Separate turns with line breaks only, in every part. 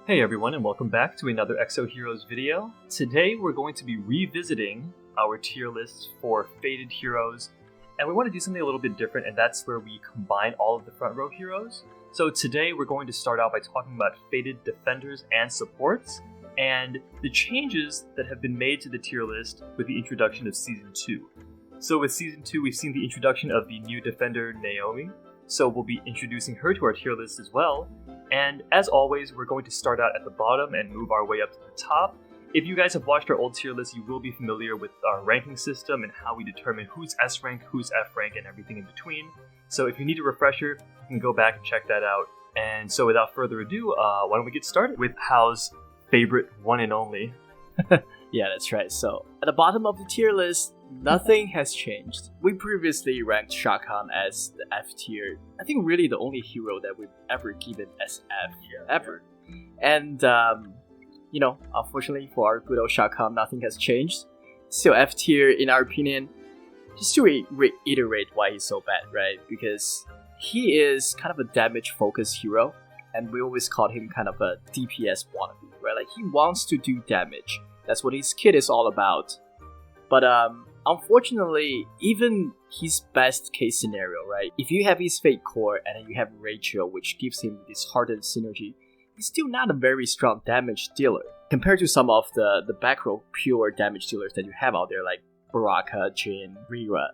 Hey everyone, and welcome back to another Exo Heroes video. Today we're going to be revisiting our tier list for Fated Heroes, and we want to do something a little bit different, and that's where we combine all of the front row heroes. So today we're going to start out by talking about Fated Defenders and Supports, and the changes that have been made to the tier list with the introduction of Season 2. So with Season 2, we've seen the introduction of the new defender, Naomi, so we'll be introducing her to our tier list as well. And as always, we're going to start out at the bottom and move our way up to the top. If you guys have watched our old tier list, you will be familiar with our ranking system and how we determine who's S rank, who's F rank, and everything in between. So if you need a refresher, you can go back and check that out. And so without further ado, why don't we get started with Hao's favorite one and only.
Yeah, that's right. So at the bottom of the tier list, nothing has changed. We previously ranked Shao Kahn as the F tier. I think really the only hero that we've ever given as F, ever. And, unfortunately for our good old Shao Kahn, nothing has changed. Still F tier in our opinion. Just to reiterate why he's so bad, right? Because he is kind of a damage-focused hero, and we always called him kind of a DPS wannabe, right? Like, he wants to do damage. That's what his kit is all about. But unfortunately, even his best case scenario, right? If you have his Fate Core and then you have Rachel, which gives him this hardened synergy, he's still not a very strong damage dealer compared to some of the back row pure damage dealers that you have out there, like Baraka, Jin, Rira.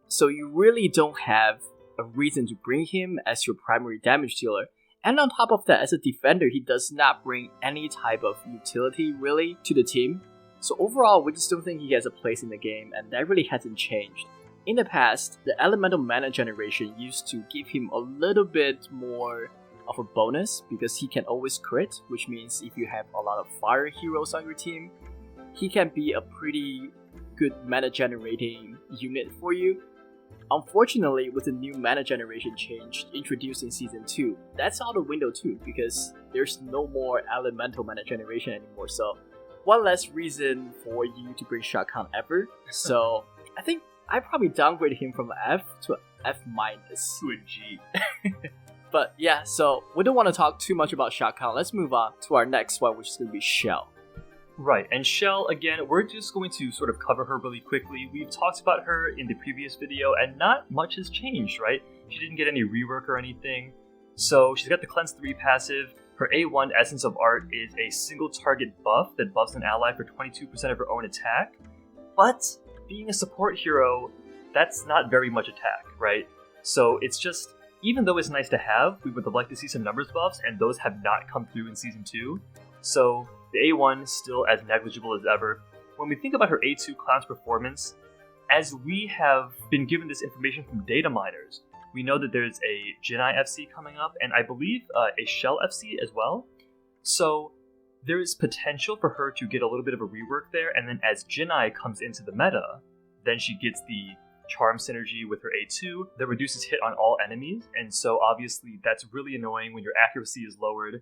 So you really don't have a reason to bring him as your primary damage dealer. And on top of that, as a defender, he does not bring any type of utility really to the team. So overall, we just don't think he has a place in the game, and that really hasn't changed. In the past, the elemental mana generation used to give him a little bit more of a bonus because he can always crit, which means if you have a lot of fire heroes on your team, he can be a pretty good mana generating unit for you. Unfortunately, with the new mana generation change introduced in Season 2, that's out the window too, because there's no more elemental mana generation anymore, so one less reason for you to bring Shao Kahn ever. So I think I probably downgraded him from F to F-.
To a G.
But yeah, so we don't want to talk too much about Shao Kahn. Let's move on to our next one, which is going to be Shell.
Right, and Shell, again, we're just going to sort of cover her really quickly. We've talked about her in the previous video, and not much has changed, right? She didn't get any rework or anything. So she's got the Cleanse 3 passive. Her A1 Essence of Art is a single target buff that buffs an ally for 22% of her own attack. But being a support hero, that's not very much attack, right? So it's just, even though it's nice to have, we would have liked to see some numbers buffs, and those have not come through in Season 2. So the A1 is still as negligible as ever. When we think about her A2 Clown's performance, as we have been given this information from data miners, we know that there's a Jinai FC coming up, and I believe a Shell FC as well. So there is potential for her to get a little bit of a rework there, and then as Jinai comes into the meta, then she gets the Charm synergy with her A2 that reduces hit on all enemies, and so obviously that's really annoying when your accuracy is lowered.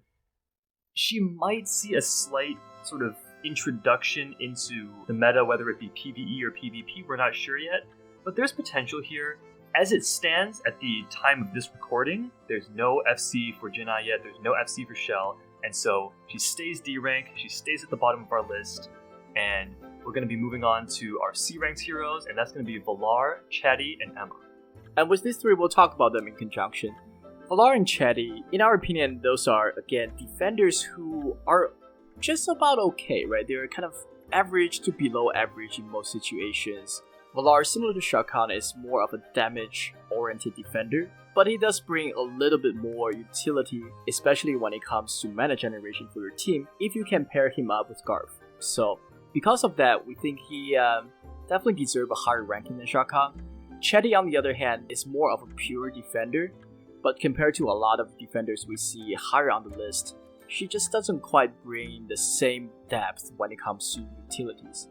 She might see a slight sort of introduction into the meta, whether it be PvE or PvP, we're not sure yet, but there's potential here. As it stands at the time of this recording, there's no FC for Jinai yet, there's no FC for Shell, and so she stays D rank, she stays at the bottom of our list, and we're going to be moving on to our C ranked heroes, and that's going to be Valar, Chatty, and Emma.
And with these three, we'll talk about them in conjunction. Valar and Chatty, in our opinion, those are, again, defenders who are just about okay, right? They're kind of average to below average in most situations. Valar, similar to Shao Kahn, is more of a damage-oriented defender, but he does bring a little bit more utility, especially when it comes to mana generation for your team, if you can pair him up with Garth. So, because of that, we think he definitely deserves a higher ranking than Shao Kahn. Chatty, on the other hand, is more of a pure defender, but compared to a lot of defenders we see higher on the list, she just doesn't quite bring the same depth when it comes to utilities.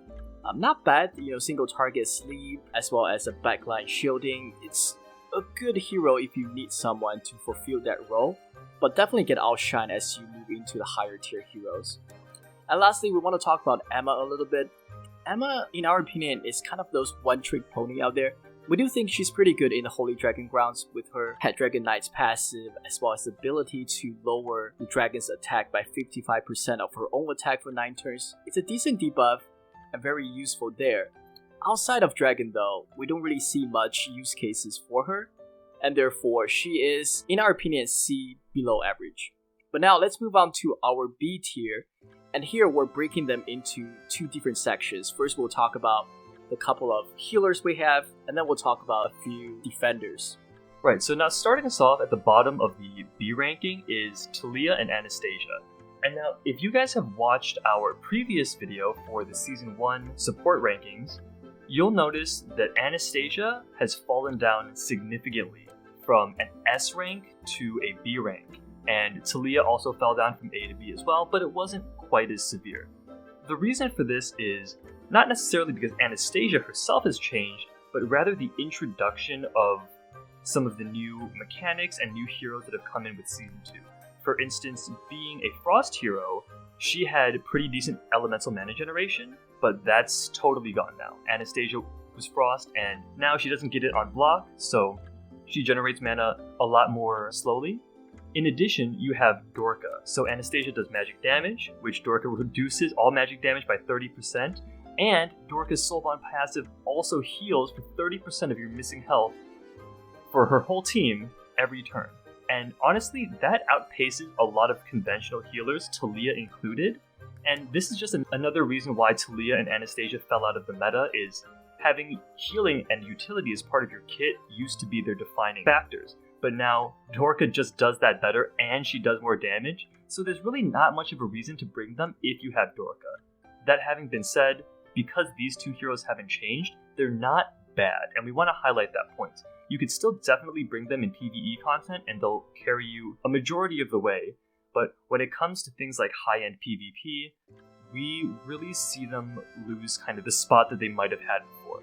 Not bad, single target sleep, as well as a backline shielding. It's a good hero if you need someone to fulfill that role, but definitely get outshined as you move into the higher tier heroes. And lastly, we want to talk about Emma a little bit. Emma, in our opinion, is kind of those one-trick pony out there. We do think she's pretty good in the Holy Dragon Grounds with her Head Dragon Knight's passive, as well as the ability to lower the dragon's attack by 55% of her own attack for 9 turns. It's a decent debuff and very useful there. Outside of Dragon though, we don't really see much use cases for her, and therefore she is, in our opinion, C below average. But now let's move on to our B tier, and here we're breaking them into 2 different sections. First we'll talk about the couple of healers we have, and then we'll talk about a few defenders.
Right, so now starting us off at the bottom of the B ranking is Talia and Anastasia. And now, if you guys have watched our previous video for the Season 1 support rankings, you'll notice that Anastasia has fallen down significantly from an S rank to a B rank. And Talia also fell down from A to B as well, but it wasn't quite as severe. The reason for this is not necessarily because Anastasia herself has changed, but rather the introduction of some of the new mechanics and new heroes that have come in with Season 2. For instance, being a Frost hero, she had pretty decent elemental mana generation, but that's totally gone now. Anastasia was Frost, and now she doesn't get it on block, so she generates mana a lot more slowly. In addition, you have Dorka. So Anastasia does magic damage, which Dorka reduces all magic damage by 30%, and Dorka's Soulbond passive also heals for 30% of your missing health for her whole team every turn. And honestly, that outpaces a lot of conventional healers, Talia included, and this is just another reason why Talia and Anastasia fell out of the meta, is having healing and utility as part of your kit used to be their defining factors. But now, Dorka just does that better, and she does more damage, so there's really not much of a reason to bring them if you have Dorka. That having been said, because these 2 heroes haven't changed, they're not bad, and we want to highlight that point. You could still definitely bring them in PvE content, and they'll carry you a majority of the way, but when it comes to things like high-end PvP, we really see them lose kind of the spot that they might have had before.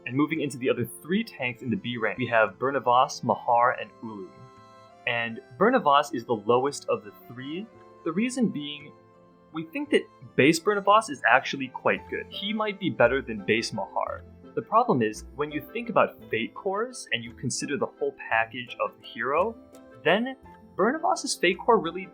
And moving into the other 3 tanks in the B rank, we have Bernavas, Mahar, and Ulu. And Bernavas is the lowest of the 3, the reason being, we think that base Bernavas is actually quite good. He might be better than base Mahar. The problem is, when you think about Fate Cores and you consider the whole package of the hero, then Bernavas' Fate Core really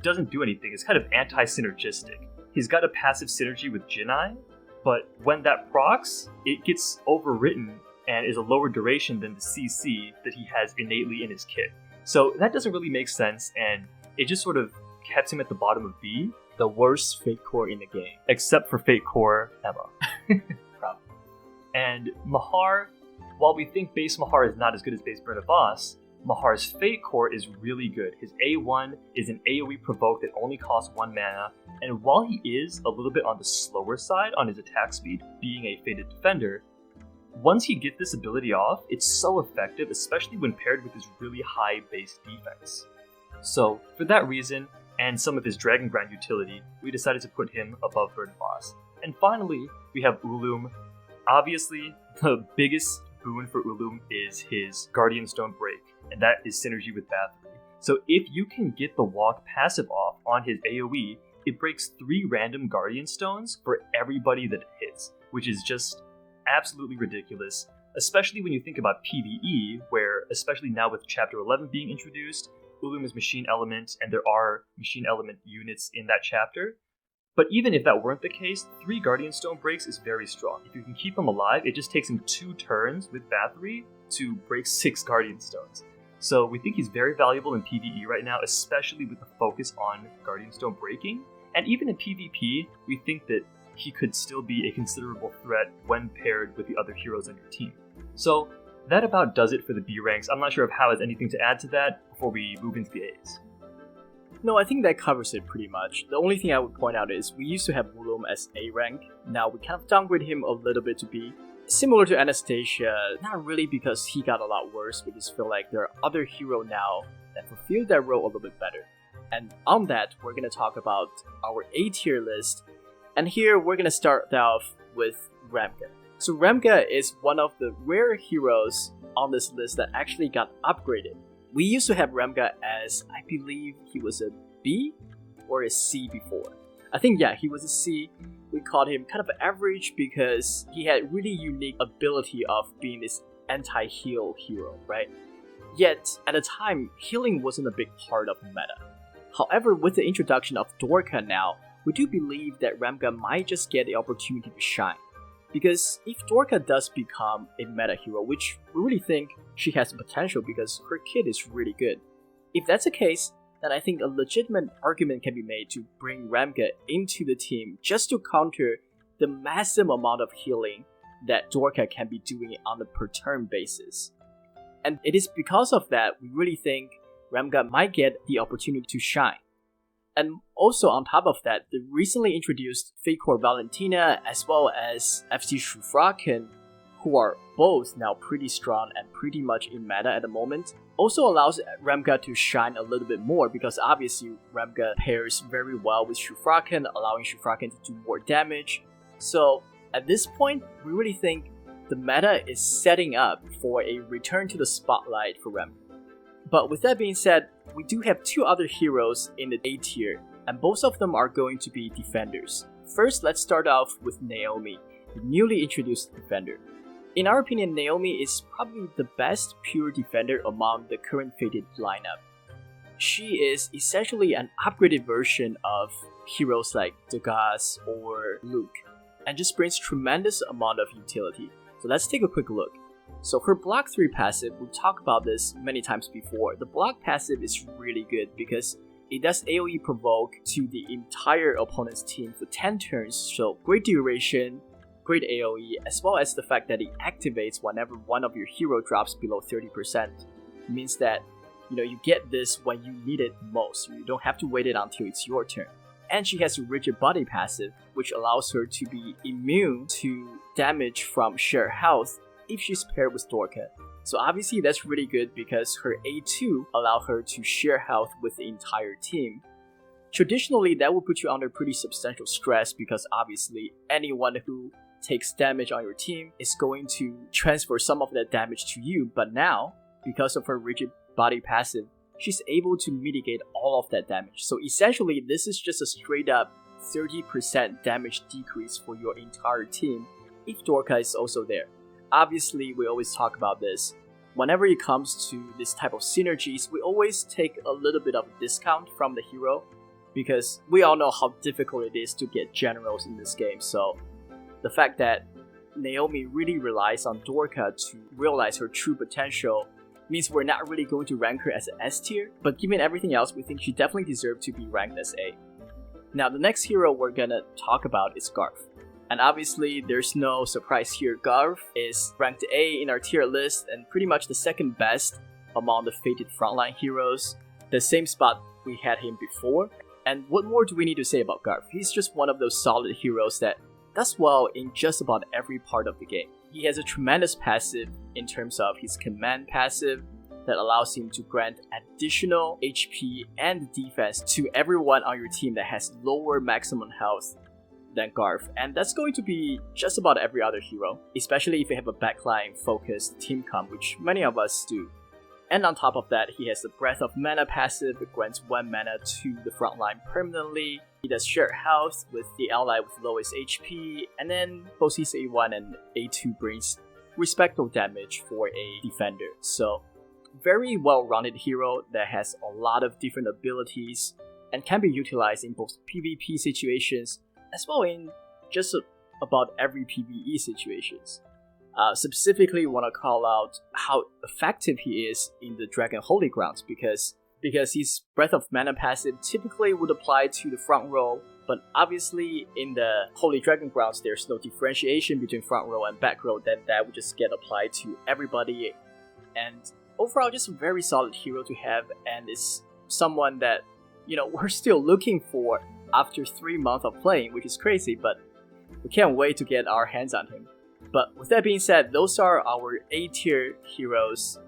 doesn't do anything. It's kind of anti-synergistic. He's got a passive synergy with Jinai, but when that procs, it gets overwritten and is a lower duration than the CC that he has innately in his kit. So that doesn't really make sense, and it just sort of kept him at the bottom of B.
The worst Fate Core in the game.
Except for Fate Core Emma.
Probably.
And Mahar, while we think base Mahar is not as good as base Bernavas, Mahar's Fate Core is really good. His A1 is an AoE provoke that only costs 1 mana, and while he is a little bit on the slower side on his attack speed, being a Fated Defender, once he gets this ability off, it's so effective, especially when paired with his really high base defense. So, for that reason, and some of his Dragon Ground utility, we decided to put him above Bernavas. And finally, we have Ulum. Obviously, the biggest boon for Ulum is his Guardian Stone Break, and that is synergy with Bathory. So if you can get the Walk passive off on his AoE, it breaks 3 random Guardian Stones for everybody that it hits, which is just absolutely ridiculous, especially when you think about PvE, where, especially now with Chapter 11 being introduced, Ulum is Machine Element, and there are Machine Element units in that chapter. But even if that weren't the case, 3 Guardian Stone breaks is very strong. If you can keep him alive, it just takes him 2 turns with Bathory to break 6 Guardian Stones. So we think he's very valuable in PvE right now, especially with the focus on Guardian Stone breaking. And even in PvP, we think that he could still be a considerable threat when paired with the other heroes on your team. So that about does it for the B ranks. I'm not sure if Hao has anything to add to that before we move into the A's.
No, I think that covers it pretty much. The only thing I would point out is we used to have Ulum as A rank. Now we kind of downgrade him a little bit to B. Similar to Anastasia, not really because he got a lot worse, we just feel like there are other heroes now that fulfill that role a little bit better. And on that, we're going to talk about our A tier list. And here we're going to start off with Ramga. So Ramga is one of the rare heroes on this list that actually got upgraded. We used to have Ramga as, I believe he was a B or a C before. I think, yeah, he was a C. We called him kind of average because he had really unique ability of being this anti-heal hero, right? Yet, at the time, healing wasn't a big part of the meta. However, with the introduction of Dorka now, we do believe that Ramga might just get the opportunity to shine. Because if Dorka does become a meta hero, which we really think she has the potential because her kit is really good, if that's the case, then I think a legitimate argument can be made to bring Ramga into the team just to counter the massive amount of healing that Dorka can be doing on a per turn basis. And it is because of that we really think Ramga might get the opportunity to shine. And also on top of that, the recently introduced Fakor Valentina as well as FC Shufraken, who are both now pretty strong and pretty much in meta at the moment, also allows Ramga to shine a little bit more because obviously Ramga pairs very well with Shufraken, allowing Shufraken to do more damage. So at this point, we really think the meta is setting up for a return to the spotlight for Ramga. But with that being said, we do have two other heroes in the A tier, and both of them are going to be defenders. First, let's start off with Naomi, the newly introduced defender. In our opinion, Naomi is probably the best pure defender among the current Fated lineup. She is essentially an upgraded version of heroes like Degas or Luke, and just brings tremendous amount of utility. So let's take a quick look. So her block 3 passive, we've talked about this many times before. The block passive is really good because it does AoE provoke to the entire opponent's team for 10 turns, so great duration, great AoE, as well as the fact that it activates whenever one of your hero drops below 30%. It means that you get this when you need it most. You don't have to wait it until it's your turn. And she has a rigid body passive, which allows her to be immune to damage from sheer health if she's paired with Dorka. So obviously that's really good because her A2 allow her to share health with the entire team. Traditionally, that will put you under pretty substantial stress because obviously anyone who takes damage on your team is going to transfer some of that damage to you, but now, because of her rigid body passive, she's able to mitigate all of that damage. So essentially, this is just a straight up 30% damage decrease for your entire team if Dorka is also there. Obviously, we always talk about this. Whenever it comes to this type of synergies, we always take a little bit of a discount from the hero because we all know how difficult it is to get generals in this game. So the fact that Naomi really relies on Dorka to realize her true potential means we're not really going to rank her as an S tier, but given everything else, we think she definitely deserves to be ranked as A. Now, the next hero we're gonna talk about is Garf. And obviously, there's no surprise here. Garf is ranked A in our tier list and pretty much the second best among the Fated frontline heroes. The same spot we had him before. And what more do we need to say about Garf? He's just one of those solid heroes that does well in just about every part of the game. He has a tremendous passive in terms of his command passive that allows him to grant additional HP and defense to everyone on your team that has lower maximum health than Garf, and that's going to be just about every other hero, especially if you have a backline focused team comp, which many of us do. And on top of that, he has the Breath of Mana passive that grants 1 mana to the front line permanently. He does share health with the ally with lowest HP, and then both his A1 and A2 brings respectable damage for a defender. So, very well-rounded hero that has a lot of different abilities and can be utilized in both PvP situations as well in just about every PvE situations. Specifically, want to call out how effective he is in the Dragon Holy Grounds because his Breath of Mana passive typically would apply to the front row, but obviously in the Holy Dragon Grounds there's no differentiation between front row and back row, then that would just get applied to everybody. And overall, just a very solid hero to have, and is someone that we're still looking for after 3 months of playing, which is crazy, but we can't wait to get our hands on him. But with that being said, those are our A tier heroes,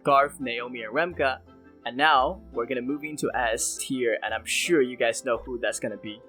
Garf, Naomi, and Ramga. And now we're gonna move into S tier, and I'm sure you guys know who that's gonna be.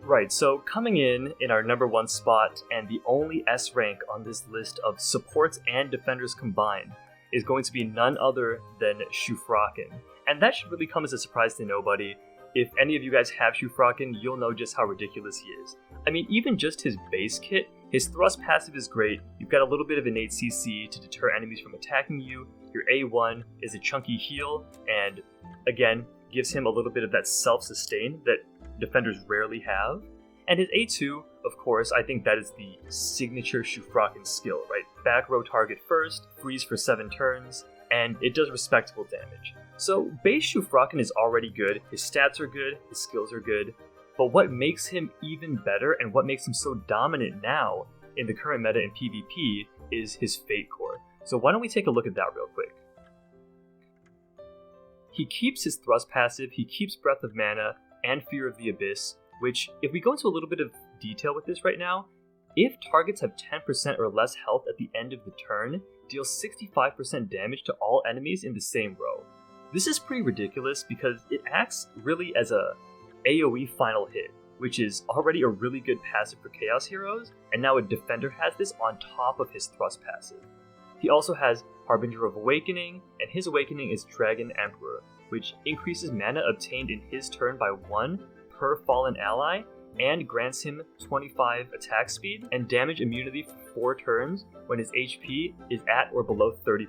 Right, so coming in our number 1 spot, and the only S rank on this list of supports and defenders combined, is going to be none other than Shufraken. And that should really come as a surprise to nobody. If any of you guys have Shufraken, you'll know just how ridiculous he is. I mean, even just his base kit His thrust passive is great. You've got a little bit of innate CC to deter enemies from attacking you. Your A1 is a chunky heal, and again, gives him a little bit of that self-sustain that defenders rarely have. And his A2, of course, I think that is the signature Shufraken skill, right? Back row target first, freeze for 7 turns, and it does respectable damage. So base Shufraken is already good, his stats are good, his skills are good, but what makes him even better and what makes him so dominant now in the current meta in PvP is his Fate Core. So why don't we take a look at that real quick. He keeps his thrust passive, he keeps Breath of Mana and Fear of the Abyss, which, if we go into a little bit of detail with this right now, if targets have 10% or less health at the end of the turn, deals 65% damage to all enemies in the same row. This is pretty ridiculous because it acts really as a AoE final hit, which is already a really good passive for Chaos heroes, and now a defender has this on top of his thrust passive. He also has Harbinger of Awakening, and his Awakening is Dragon Emperor, which increases mana obtained in his turn by 1 per fallen ally, and grants him 25 attack speed and damage immunity for 4 turns when his HP is at or below 30%.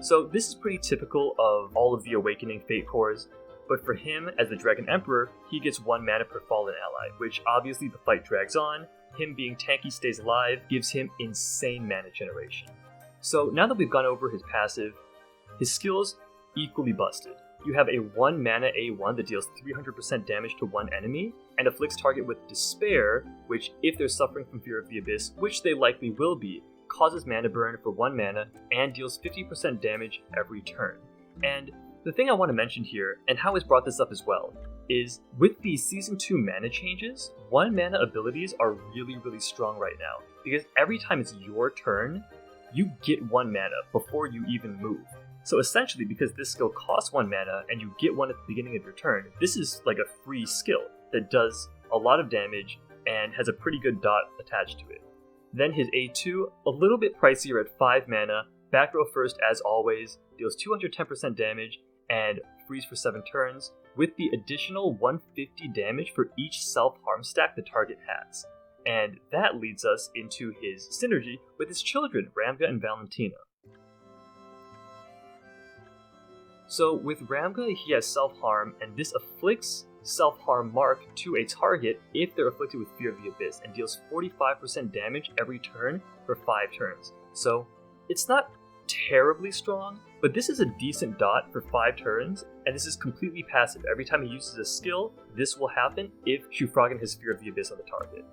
So this is pretty typical of all of the Awakening Fate Cores, but for him, as the Dragon Emperor, he gets 1 mana per fallen ally, which obviously the fight drags on. Him being tanky stays alive gives him insane mana generation. So now that we've gone over his passive, his skills equally busted. You have a 1 mana A1 that deals 300% damage to one enemy, and afflicts target with Despair, which, if they're suffering from Fear of the Abyss, which they likely will be, causes mana burn for 1 mana and deals 50% damage every turn. And the thing I want to mention here, and how it's brought this up as well, is with the Season 2 mana changes, 1 mana abilities are really, really strong right now, because every time it's your turn, you get 1 mana before you even move. So essentially, because this skill costs 1 mana and you get 1 at the beginning of your turn, this is like a free skill that does a lot of damage and has a pretty good dot attached to it. Then his A2, a little bit pricier at 5 mana, back row first as always, deals 210% damage and freeze for 7 turns, with the additional 150 damage for each self-harm stack the target has. And that leads us into his synergy with his children, Ramga and Valentina. So with Ramga, he has self-harm, and this afflicts self-harm mark to a target if they're afflicted with Fear of the Abyss, and deals 45% damage every turn for 5 turns. So it's not terribly strong, but this is a decent dot for 5 turns, and this is completely passive. Every time he uses a skill, this will happen if Shufraken has Fear of the Abyss on the target.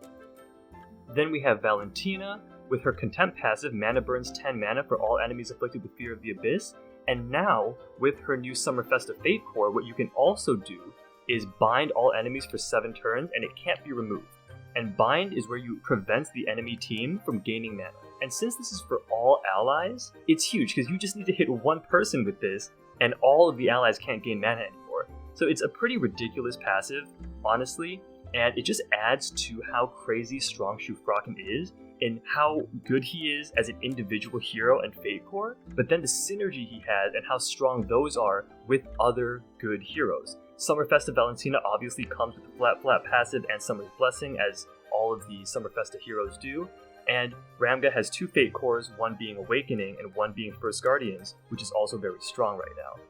Then we have Valentina. With her Contempt passive, mana burns 10 mana for all enemies afflicted with Fear of the Abyss. And now, with her new Summerfest of Fate core, what you can also do is bind all enemies for 7 turns, and it can't be removed. And bind is where you prevent the enemy team from gaining mana. And since this is for all allies, it's huge, because you just need to hit 1 person with this, and all of the allies can't gain mana anymore. So it's a pretty ridiculous passive, honestly, and it just adds to how crazy strong Shufraken is, and how good he is as an individual hero and Fate Core, but then the synergy he has and how strong those are with other good heroes. Summerfest of Valentina obviously comes with the flat passive and Summer's Blessing, as all of the Summerfest heroes do, and Ramga has 2 Fate Cores, one being Awakening and one being First Guardians, which is also very strong right now.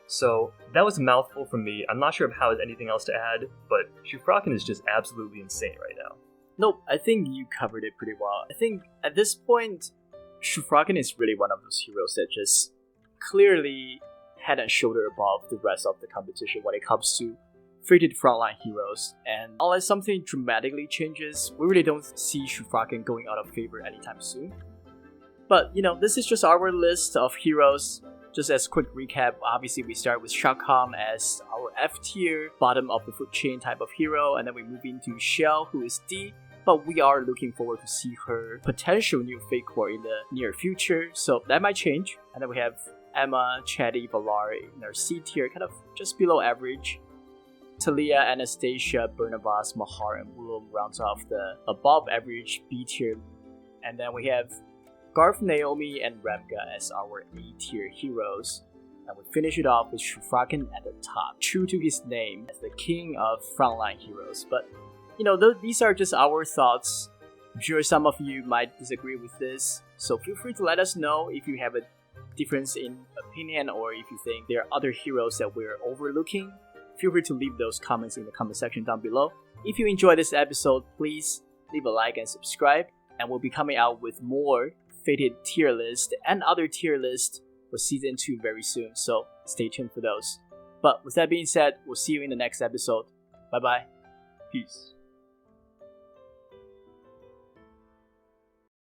So that was a mouthful from me. I'm not sure if Hao has anything else to add, but Shufraken is just absolutely insane right now.
Nope, I think you covered it pretty well. I think at this point, Shufraken is really one of those heroes that just clearly head and shoulder above the rest of the competition when it comes to fated frontline heroes. And unless something dramatically changes, we really don't see Shufraken going out of favor anytime soon. But, this is just our list of heroes. Just as a quick recap, obviously we start with Shakam as our F tier, bottom of the food chain type of hero, and then we move into Shell, who is D, but we are looking forward to see her potential new Fate Core in the near future, so that might change. And then we have Emma, Chatty, Valari in our C tier, kind of just below average. Talia, Anastasia, Bernabas, Mahar, and Wulum rounds off the above average B tier. And then we have Garth, Naomi, and Ramga as our A tier heroes. And we finish it off with Shufraken at the top, true to his name as the king of frontline heroes. But these are just our thoughts. I'm sure some of you might disagree with this, so feel free to let us know if you have a difference in opinion or if you think there are other heroes that we're overlooking. Feel free to leave those comments in the comment section down below. If you enjoyed this episode, please leave a like and subscribe, and we'll be coming out with more Fated tier list and other tier lists for Season 2 very soon, so stay tuned for those. But with that being said, we'll see you in the next episode. Bye bye.
Peace.